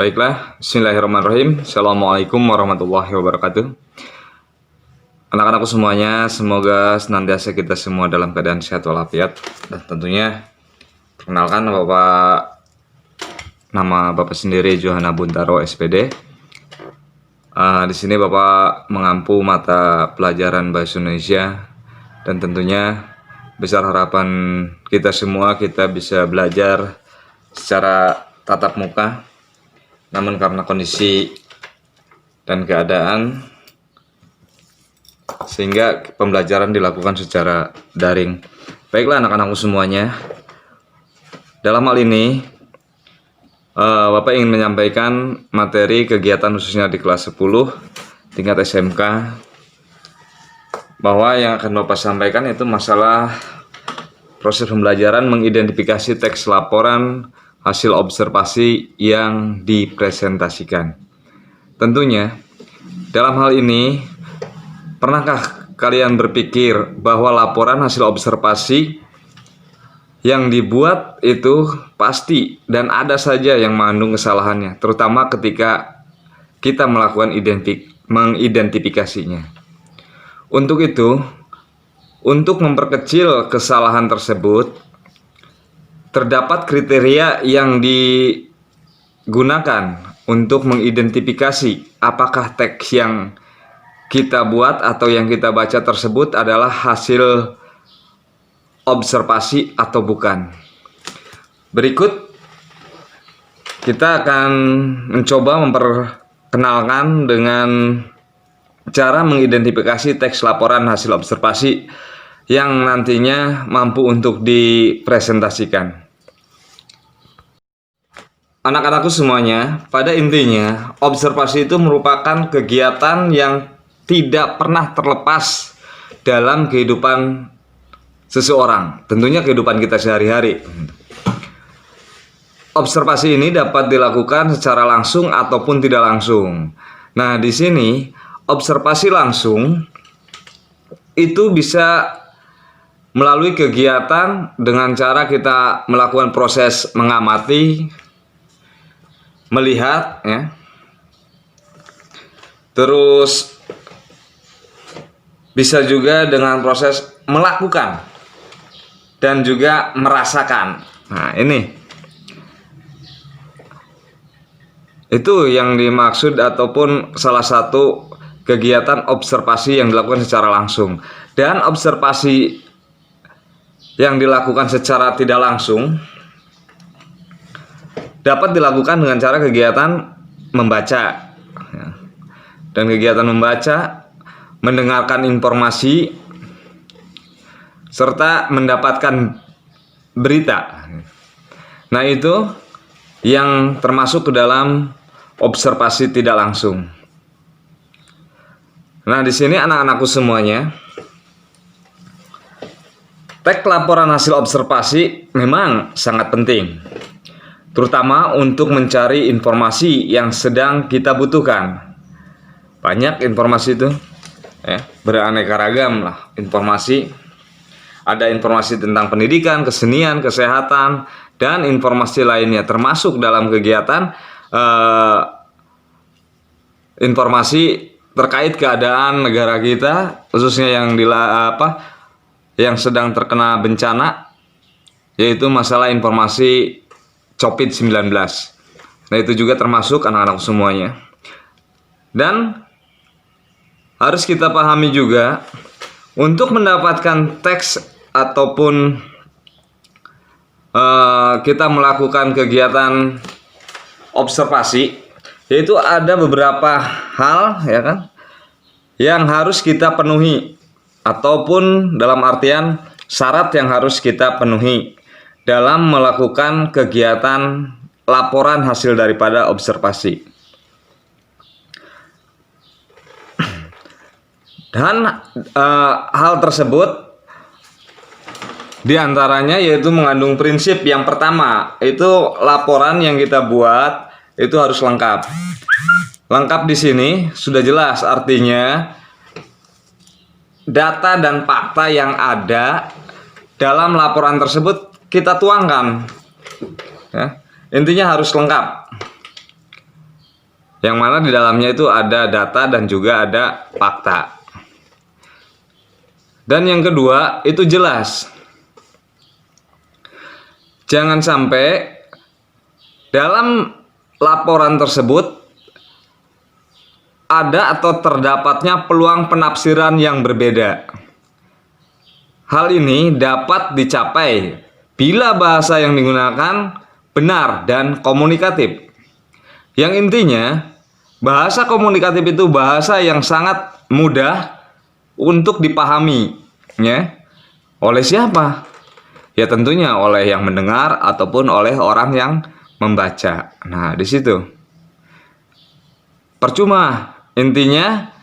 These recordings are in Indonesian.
Baiklah, bismillahirrahmanirrahim. Assalamualaikum warahmatullahi wabarakatuh. Anak-anakku semuanya, semoga senantiasa kita semua dalam keadaan sehat walafiat. Dan tentunya, perkenalkan nama Bapak sendiri Johana Buntaro SPD. Di sini Bapak mengampu mata pelajaran Bahasa Indonesia, dan tentunya besar harapan kita semua kita bisa belajar secara tatap muka. Namun karena kondisi dan keadaan sehingga pembelajaran dilakukan secara daring. Baiklah anak-anakku semuanya, dalam hal ini Bapak ingin menyampaikan materi kegiatan khususnya di kelas 10 tingkat SMK, bahwa yang akan Bapak sampaikan itu masalah proses pembelajaran mengidentifikasi teks laporan hasil observasi yang dipresentasikan. Tentunya, dalam hal ini, pernahkah kalian berpikir bahwa laporan hasil observasi yang dibuat itu pasti dan ada saja yang mengandung kesalahannya, terutama ketika kita melakukan mengidentifikasinya. Untuk itu, untuk memperkecil kesalahan tersebut, terdapat kriteria yang digunakan untuk mengidentifikasi apakah teks yang kita buat atau yang kita baca tersebut adalah hasil observasi atau bukan. Berikut kita akan mencoba memperkenalkan dengan cara mengidentifikasi teks laporan hasil observasi yang nantinya mampu untuk dipresentasikan. Anak-anakku semuanya, pada intinya observasi itu merupakan kegiatan yang tidak pernah terlepas dalam kehidupan seseorang, tentunya kehidupan kita sehari-hari. Observasi ini dapat dilakukan secara langsung ataupun tidak langsung. Nah, di sini observasi langsung itu bisa melalui kegiatan dengan cara kita melakukan proses mengamati, melihat, ya. Terus bisa juga dengan proses melakukan dan juga merasakan. Nah, ini itu yang dimaksud ataupun salah satu kegiatan observasi yang dilakukan secara langsung. Dan observasi yang dilakukan secara tidak langsung dapat dilakukan dengan cara kegiatan membaca. Dan kegiatan membaca, mendengarkan informasi, serta mendapatkan berita. Nah, itu yang termasuk ke dalam observasi tidak langsung. Nah, di sini anak-anakku semuanya, teks laporan hasil observasi memang sangat penting, terutama untuk mencari informasi yang sedang kita butuhkan. Banyak informasi itu, ya, beraneka ragam lah informasi. Ada informasi tentang pendidikan, kesenian, kesehatan, dan informasi lainnya, termasuk dalam kegiatan informasi terkait keadaan negara kita, khususnya yang sedang terkena bencana, yaitu masalah informasi COVID-19. Nah, itu juga termasuk anak-anak semuanya. Dan harus kita pahami juga, untuk mendapatkan teks ataupun kita melakukan kegiatan observasi, yaitu ada beberapa hal, ya kan, yang harus kita penuhi, ataupun dalam artian syarat yang harus kita penuhi dalam melakukan kegiatan laporan hasil daripada observasi. Dan hal tersebut diantaranya yaitu mengandung prinsip yang pertama, itu laporan yang kita buat itu harus lengkap. Lengkap di sini sudah jelas, artinya data dan fakta yang ada dalam laporan tersebut kita tuangkan, ya. Intinya harus lengkap. yang mana di dalamnya itu ada data dan juga ada fakta. Dan yang kedua itu jelas. Jangan sampai dalam laporan tersebut ada atau terdapatnya peluang penafsiran yang berbeda. Hal ini dapat dicapai bila bahasa yang digunakan benar dan komunikatif. Yang intinya, bahasa komunikatif itu bahasa yang sangat mudah untuk dipahami, ya. Oleh siapa? Ya tentunya oleh yang mendengar ataupun oleh orang yang membaca. Nah, di situ. Percuma, intinya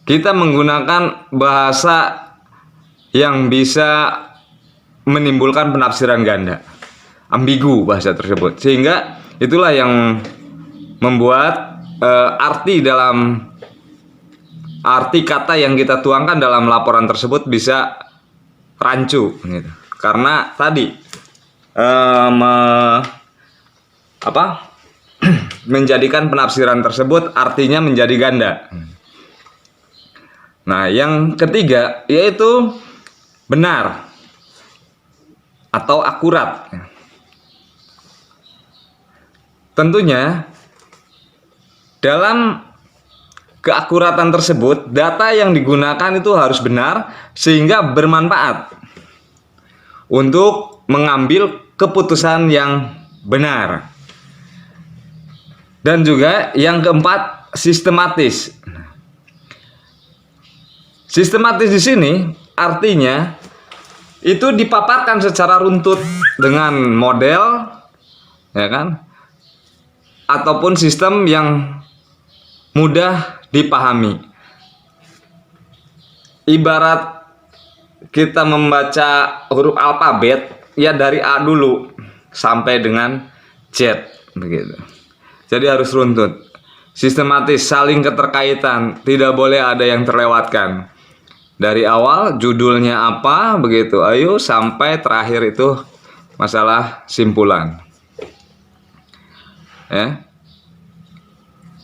kita menggunakan bahasa yang bisa menimbulkan penafsiran ganda, ambigu bahasa tersebut. Sehingga itulah yang membuat arti kata yang kita tuangkan dalam laporan tersebut bisa rancu, gitu. Karena tadi menjadikan penafsiran tersebut artinya menjadi ganda. Nah, yang ketiga yaitu benar atau akurat. Tentunya dalam keakuratan tersebut, data yang digunakan itu harus benar sehingga bermanfaat untuk mengambil keputusan yang benar. Dan juga yang keempat, sistematis. Sistematis di sini artinya itu dipaparkan secara runtut dengan model, ya kan? Ataupun sistem yang mudah dipahami. Ibarat kita membaca huruf alfabet, ya dari A dulu sampai dengan Z, begitu. Jadi harus runtut, sistematis, saling keterkaitan, tidak boleh ada yang terlewatkan. Dari awal judulnya apa, begitu, ayo sampai terakhir itu masalah simpulan. Ya.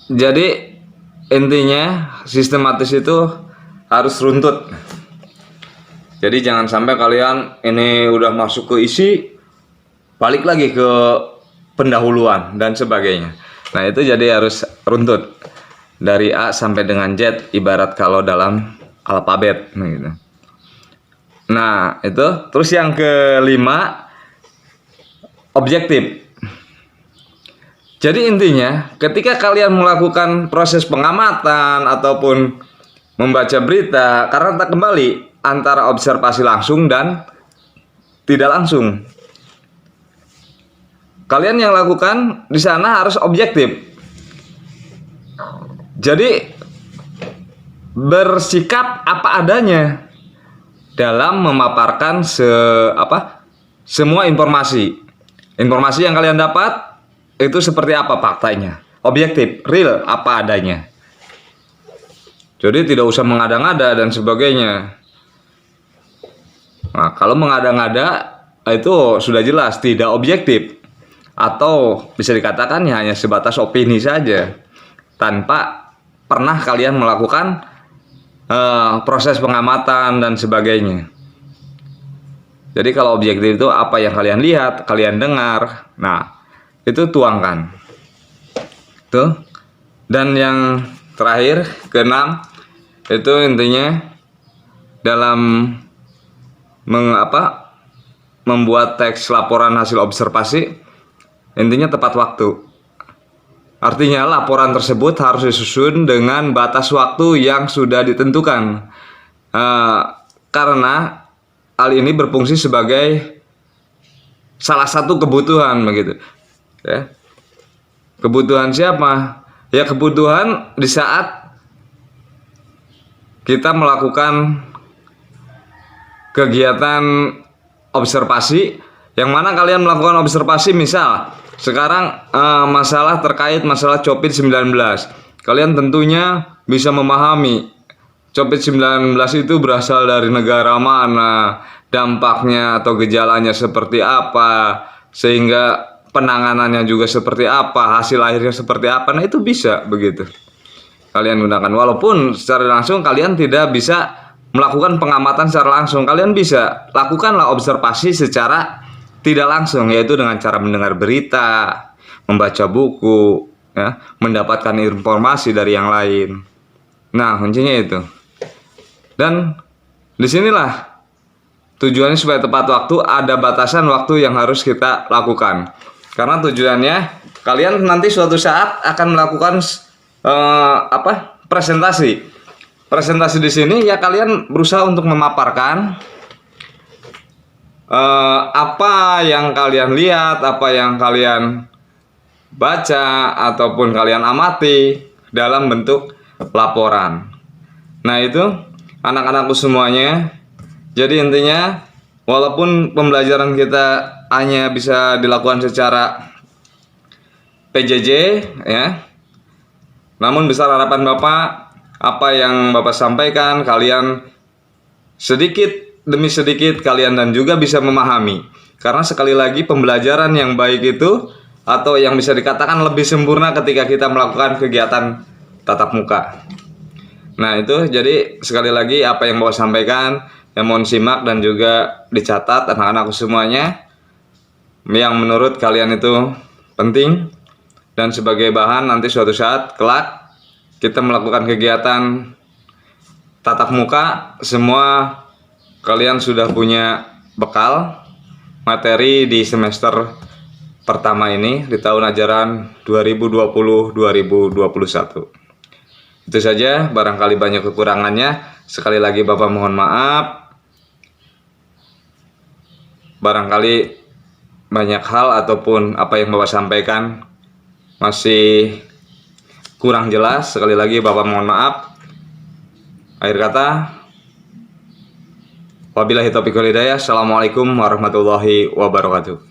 Jadi intinya sistematis itu harus runtut. Jadi jangan sampai kalian ini udah masuk ke isi, balik lagi ke pendahuluan dan sebagainya. Nah, itu jadi harus runtut dari A sampai dengan Z, ibarat kalau dalam alfabet, gitu. Nah, itu. Terus yang kelima, objektif. Jadi intinya, ketika kalian melakukan proses pengamatan ataupun membaca berita, karena tak kembali antara observasi langsung dan tidak langsung. Kalian yang lakukan di sana harus objektif. Jadi bersikap apa adanya dalam memaparkan semua informasi. Informasi yang kalian dapat itu seperti apa faktanya, objektif, real, apa adanya. Jadi tidak usah mengada-ngada dan sebagainya. Nah, kalau mengada-ngada itu sudah jelas tidak objektif, atau bisa dikatakan ya hanya sebatas opini saja tanpa pernah kalian melakukan proses pengamatan dan sebagainya. Jadi kalau objektif itu apa yang kalian lihat, kalian dengar, nah itu tuangkan. Tuh. Dan yang terakhir, keenam, itu intinya dalam membuat teks laporan hasil observasi, intinya tepat waktu. Artinya laporan tersebut harus disusun dengan batas waktu yang sudah ditentukan. Karena hal ini berfungsi sebagai salah satu kebutuhan, begitu. Ya. Kebutuhan siapa? Ya kebutuhan di saat kita melakukan kegiatan observasi, yang mana kalian melakukan observasi, misal sekarang masalah terkait masalah COVID-19. Kalian tentunya bisa memahami COVID-19 itu berasal dari negara mana, dampaknya atau gejalanya seperti apa, sehingga penanganannya juga seperti apa, hasil akhirnya seperti apa. Nah, itu bisa begitu kalian gunakan. Walaupun secara langsung kalian tidak bisa melakukan pengamatan secara langsung, kalian bisa lakukanlah observasi secara tidak langsung, yaitu dengan cara mendengar berita, membaca buku, ya, mendapatkan informasi dari yang lain. Nah, kuncinya itu. Dan disinilah tujuannya supaya tepat waktu, ada batasan waktu yang harus kita lakukan. Karena tujuannya kalian nanti suatu saat akan melakukan presentasi. Presentasi di sini ya kalian berusaha untuk memaparkan apa yang kalian lihat, apa yang kalian baca ataupun kalian amati dalam bentuk laporan. Nah, itu anak-anakku semuanya. Jadi intinya, walaupun pembelajaran kita hanya bisa dilakukan secara PJJ, ya, namun besar harapan Bapak, apa yang Bapak sampaikan, kalian sedikit demi sedikit kalian dan juga bisa memahami. Karena sekali lagi pembelajaran yang baik itu, atau yang bisa dikatakan lebih sempurna ketika kita melakukan kegiatan tatap muka. Nah, itu jadi sekali lagi apa yang Bapak sampaikan, yang mohon simak dan juga dicatat anak-anakku semuanya yang menurut kalian itu penting, dan sebagai bahan nanti suatu saat kelak kita melakukan kegiatan tatap muka, semua kalian sudah punya bekal materi di semester pertama ini di tahun ajaran 2020-2021. Itu saja, barangkali banyak kekurangannya. Sekali lagi Bapak mohon maaf. Barangkali banyak hal ataupun apa yang Bapak sampaikan masih kurang jelas. Sekali lagi Bapak mohon maaf. Akhir kata, wabillahi taufiq wal hidayah. Assalamualaikum warahmatullahi wabarakatuh.